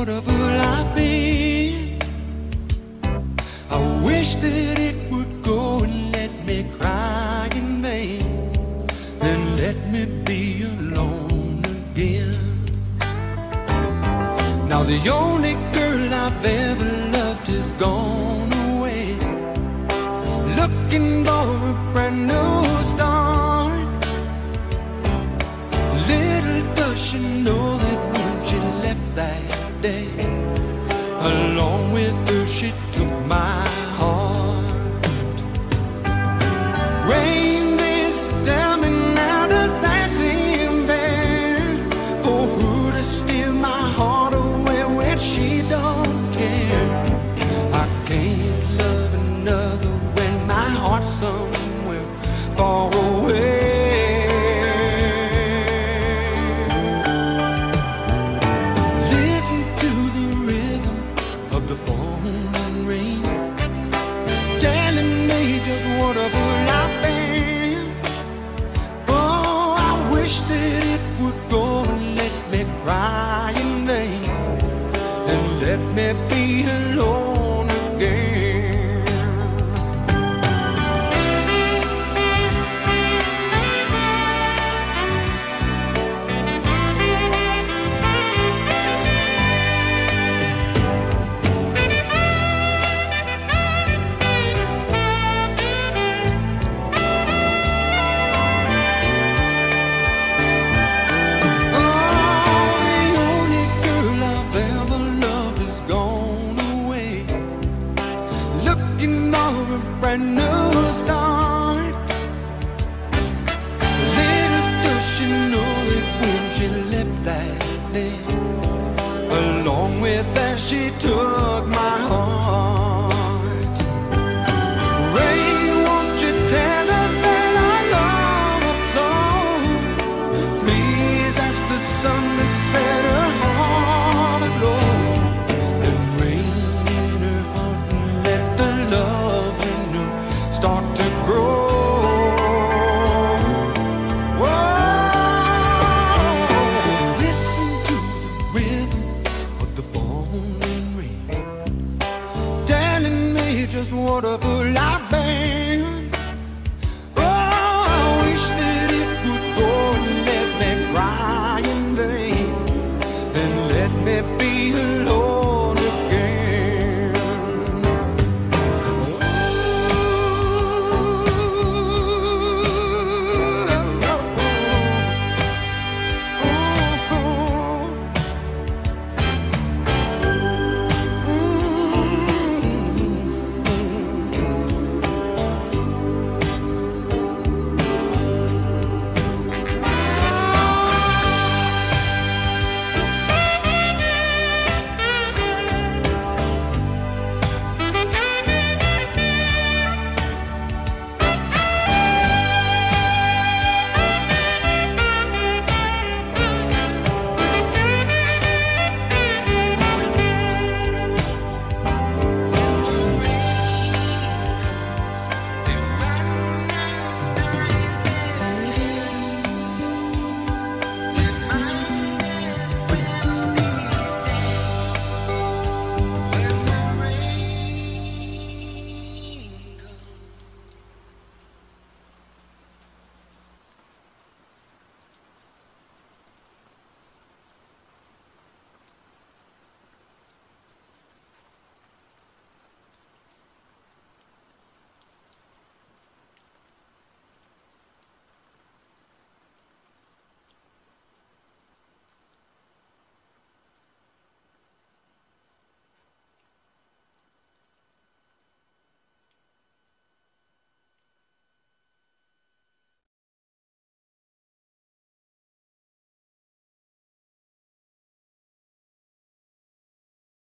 whatever I've been. I wish that it would go and let me cry in vain, and let me be alone again. Now the only girl I've ever loved is gone away, looking for a brand new start. Little does she know that when she left that day, along with her she took my heart. Rain, this, tell me now, does that seem fair for her to steal my heart away when she don't care? I can't love another when my heart's somewhere far away. Listen to the rhythm of the falling rain, telling me just what a fool I've been. Oh, I wish that it would go and let me cry in vain, and let me be alone again. Brand new start. Little does she know that when she left that day, along with that she took my heart. Rain, won't you tell her that I love her so? Please ask the sun to set her heart aglow, and rain in her heart and let the love start to grow. Whoa, listen to the rhythm of the falling rain, telling me just what a fool I've been. Oh, I wish that it would go and let me cry in vain, and let me be alone.